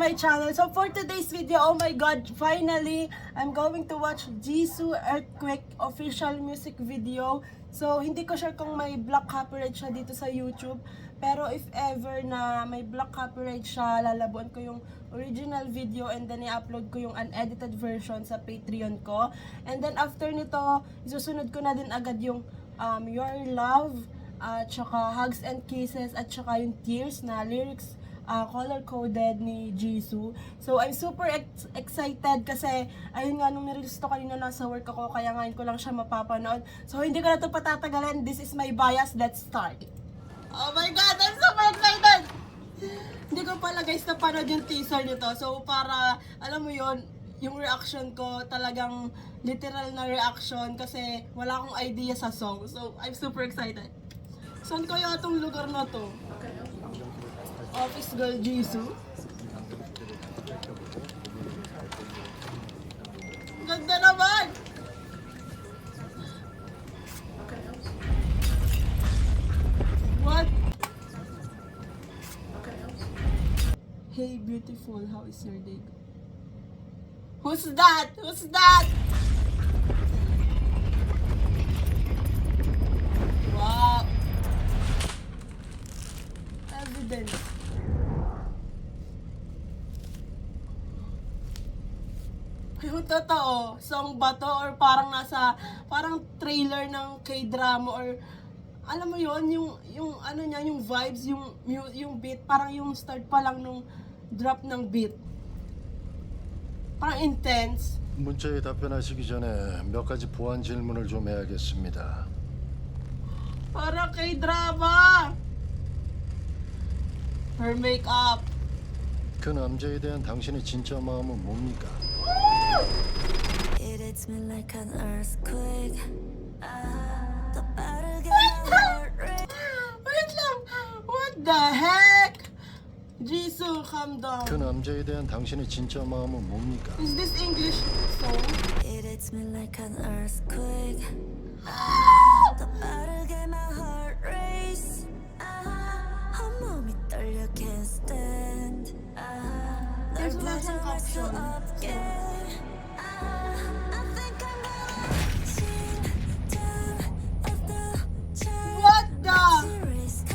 my channel. So for today's video, oh my god, finally, I'm going to watch Jisoo Earthquake official music video. So hindi ko sure kung may black copyright siya dito sa YouTube. Pero if ever na may black copyright siya, lalabuan ko yung original video and then i-upload ko yung unedited version sa Patreon ko. And then after nito, isusunod ko na din agad yung Your Love, at saka Hugs and Kisses, at saka yung Tears na lyrics color-coded ni Jisoo. So, I'm super excited kasi ayun nga, nung nirelease to kanina nasa work ako, kaya ngayon ko lang siya mapapanood. So, hindi ko na to patatagalin. This is my bias. Let's start. Oh my God! I'm super excited! Hindi ko pala guys napanood yung teaser nito. So, para, alam mo yon yung reaction ko talagang literal na reaction kasi wala akong idea sa song. So, I'm super excited. Saan kaya itong lugar na to? Office Girl Jisoo. Ganda naman! What? Hey beautiful, how is your day? Who's that? Who's that? Wow! Evidence. Yung totoo, song ba to? Or parang parang trailer ng K-drama or alam mo yon yung ano niya, yung vibes, yung beat, parang yung start pa lang nung drop ng beat. parang intense. 문자에 답변하시기 전에 몇 가지 보안 질문을 좀 해야겠습니다. Parang K-drama. Her makeup. 그 남자에 대한 당신의 진짜 마음은 뭡니까? It hits me like an earthquake. 더 빠르게 Wait lang. What the heck? Jisoo, calm down. 그 남자에 대한 당신의 진짜 마음은 뭡니까? Is this English song? It hits me like an earthquake. 더 빠르게 my heart race. 온몸이 떨려 can't stand. 널 There's wala siyang 가져갈 수 caption. 없게. I think I'm gonna 심장 of the What the? risk.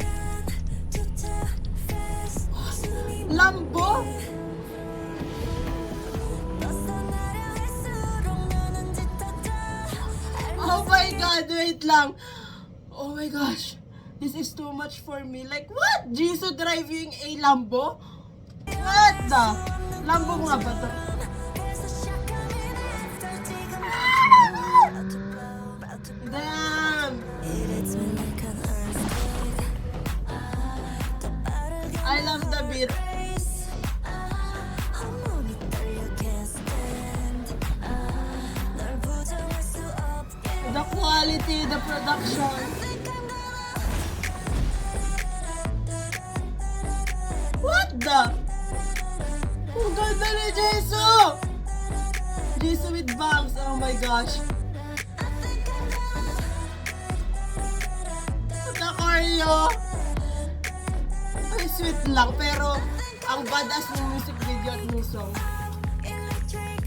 시간조차 fast. 숨이 Lambo? 벗어나려 할수록 눈은 짙어져. Oh my god, wait lang. Oh my gosh. This is too much for me. Like, what? Jisoo driving a Lambo? What the? Lambo nga ba to? 그래서 시작하면 after 지금 about to blow. Damn! It hits me like an earthquake. 더 빠르게 I love the beat. race. 온몸이 떨려 can't stand. 널 부정할 수 없게. The quality, the production. What the? Ang ganda ni Jisoo! Jisoo with bangs. Oh my gosh. The choreo. Ay, sweet lang. Pero, ang badass ng music video at new song. Electric.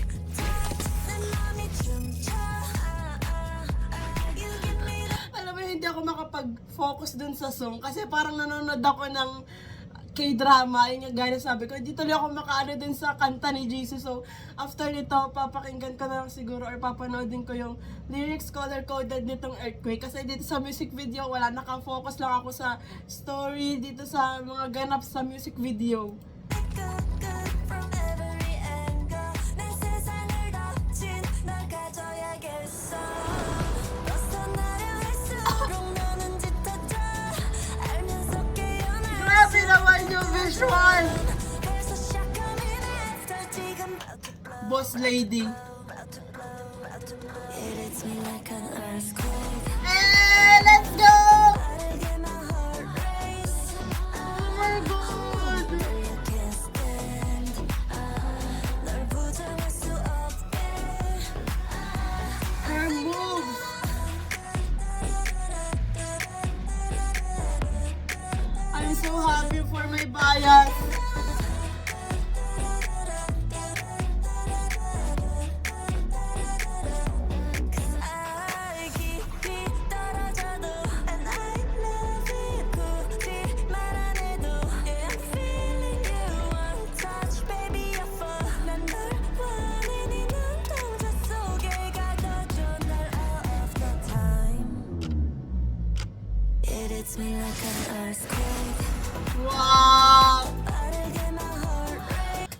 내 맘이 춤춰. You give me the Alam mo, hindi ako makapag-focus dun sa song kasi parang nanonood ako ng K-drama. Yun yung gaya sabi ko, hindi tuloy ako makaano dun sa kanta ni Jisoo. So, after nito, papakinggan ko na lang siguro or papanoodin ko yung lyrics color-coded nitong Earthquake. Kasi dito sa music video, wala, nakafocus lang ako sa story, dito sa mga ganap sa music video. good from every angle. 내 세상을 덮친 널 가져야겠어. 벗어나려 할수록 너는 짙어져. 알면서 깨어나. Grabe naman yung visual! 벌써 시작하면 after 지금 about to blow. Boss lady. About to blow. About to blow. It hits me like an earthquake. Eh, let's go! 빠르게 my heart race. Oh my God! You can't stand. 널 부정할 수 없게. Her moves! I'm so so happy for my bias. I 깊이 떨어져도 and I love you 굳이 말 안 해도 yeah, I'm feeling you one touch baby I fall 난 널 원해 네 눈동자 속에 가둬줘 날 all of the time It hits me like an earthquake Wow! 빠르게 my heart rate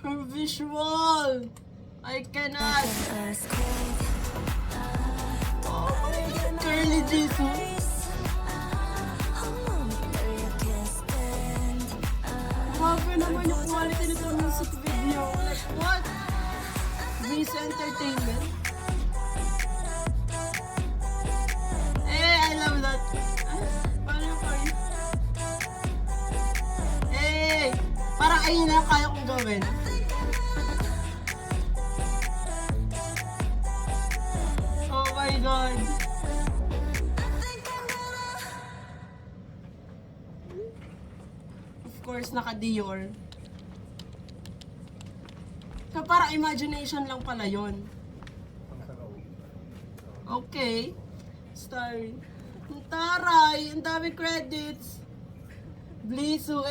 Her visual! I cannot! an earthquake Curly Jisoo! Grabe naman yung quality nito music video. Like, what? Jisoo Entertainment? I love that. Paano yung party? Parang ayun na kaya kong gawin. Oh my God. Of course, naka-Dior. So, parang imagination lang pala yun. Okay. Starring. Ang taray! Ang dami credits! Blisu,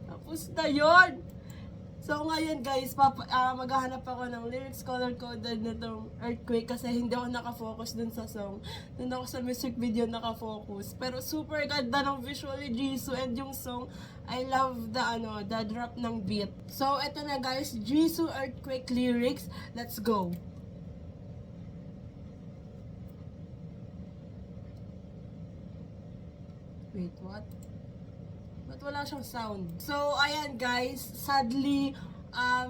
Tapos na yun! So ngayon guys, maghahanap ako ng lyrics color-coded nitong Earthquake kasi hindi ako nakafocus dun sa song. Dun ako sa music video nakafocus. Pero super ganda ng visually Jisoo and yung song, I love the drop ng beat. So eto na guys, Jisoo Earthquake lyrics. Let's go! Wait, what? Ba't wala siyang sound? So, ayan guys, sadly,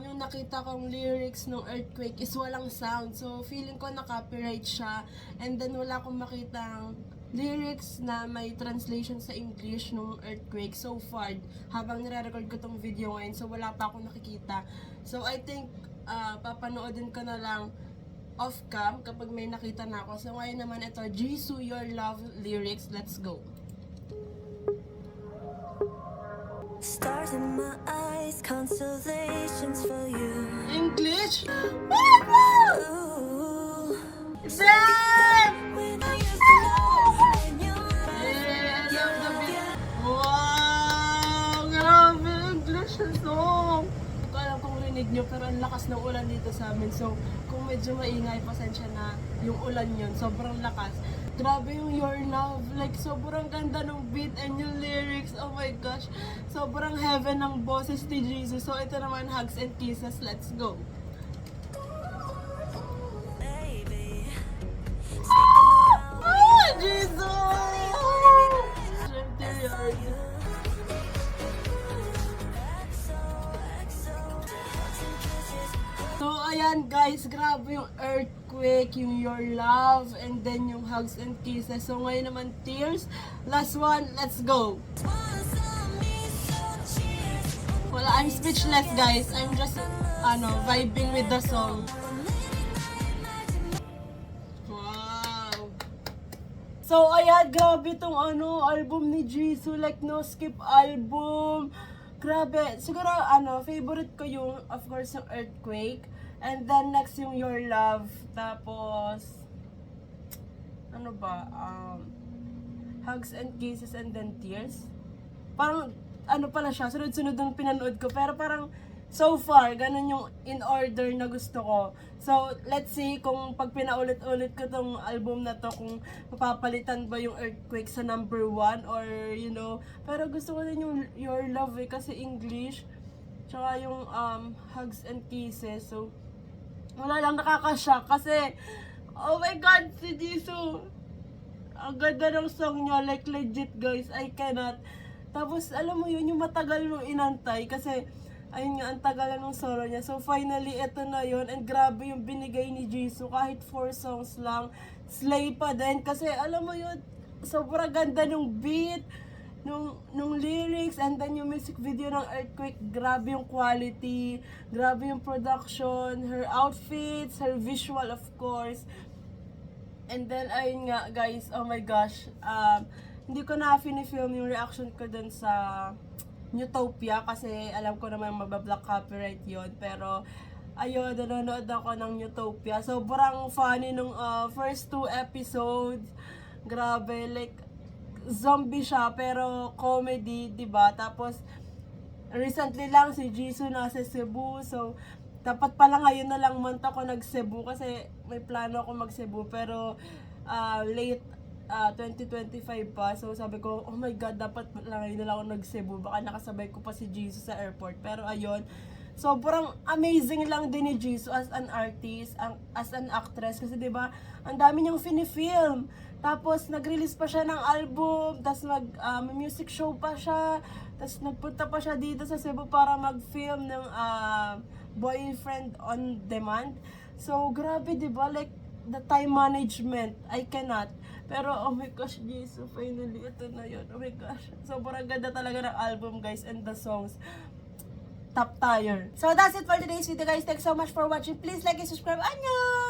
yung nakita kong lyrics ng Earthquake is walang sound. So, feeling ko na-copyright siya. And then, wala akong makitang lyrics na may translation sa English ng Earthquake so far. Habang nire-record ko tong video ngayon, so wala pa akong nakikita. So, I think, papanoodin ko na lang off-cam kapag may nakita na ako. So, ngayon naman ito, Jisoo Your Love lyrics. Let's go! Stars in my eyes, constellations for you. English? Ooh. Damn! With you slow in your I love the beat. Wow! Grabe! English na song! Hindi ko alam kung rinig nyo, pero ang lakas ng ulan dito sa amin. So, kung medyo maingay, pasensya na yung ulan yun. Sobrang lakas. Grabe yung Your Love. Like, sobrang ganda ng beat and yung lyrics. Oh my gosh. Sobrang heaven ng boses ni Jisoo. So, ito naman, Hugs and Kisses. Let's go. baby. Jisoo! Syempre yun. So, ayan guys, grabe yung Earthquake, yung Your Love, and then yung Hugs and Kisses. So, ngayon naman, Tears. Last one, let's go. Wala, I'm speechless guys. I'm just, vibing with the song. Wow. So, ayan, grabe tong album ni Jisoo. Like, no skip album. Grabe. Siguro, favorite ko yung, of course, yung Earthquake. And then, next yung Your Love. Tapos, Hugs and Kisses and then Tears. Parang, pala siya, sunod-sunod ang pinanood ko. Pero parang, so far, ganun yung in order na gusto ko. So, let's see kung pag pinaulit-ulit ko tong album na to, kung mapapalitan ba yung Earthquake sa number 1 or, pero gusto ko din yung Your Love kasi English. Tsaka yung Hugs and Kisses. So, wala lang, nakakashock kasi, oh my God, si Jisoo. Ang ganda ng song niya, like legit guys, I cannot. Tapos, alam mo yun, yung matagal mong inantay kasi, ayun nga, ang tagal ng solo niya. So, finally, eto na yun. And grabe yung binigay ni Jisoo. Kahit 4 songs lang, slay pa din. Kasi, alam mo yun, sobrang ganda ng beat, nung lyrics, and then yung music video ng Earthquake. Grabe yung quality, grabe yung production, her outfits, her visual, of course. And then, ayun nga guys, oh my gosh, hindi ko na film yung reaction ko dun sa Newtopia kasi alam ko naman mabablock copyright yon. Pero, ayun, nanonood ako ng Newtopia. Sobrang funny nung first 2 episodes. Grabe, like, zombie siya, pero comedy, diba? Tapos, recently lang si Jisoo nasa Cebu, so, dapat pala ngayon na lang month ako nag-Cebu kasi may plano ako mag-Cebu, pero late 2025 pa. So sabi ko, oh my god, dapat lang ngayon na lang ako nag-Cebu, baka nakasabay ko pa si Jisoo sa airport. Pero ayun, sobrang amazing lang din ni Jisoo as an artist, as an actress, kasi 'di ba, ang dami niyang film. Tapos nag-release pa siya ng album, tapos music show pa siya, tapos nagpunta pa siya dito sa Cebu para mag-film ng Boyfriend on Demand. So grabe, 'di ba? Like the time management, I cannot. Pero oh my gosh, Jisoo, finally ito na 'yon. Oh my gosh. Sobrang ganda talaga ng album, guys, and the songs. Top tier. So that's it for today's video, guys. Thanks so much for watching. Please like and subscribe. Annyeong!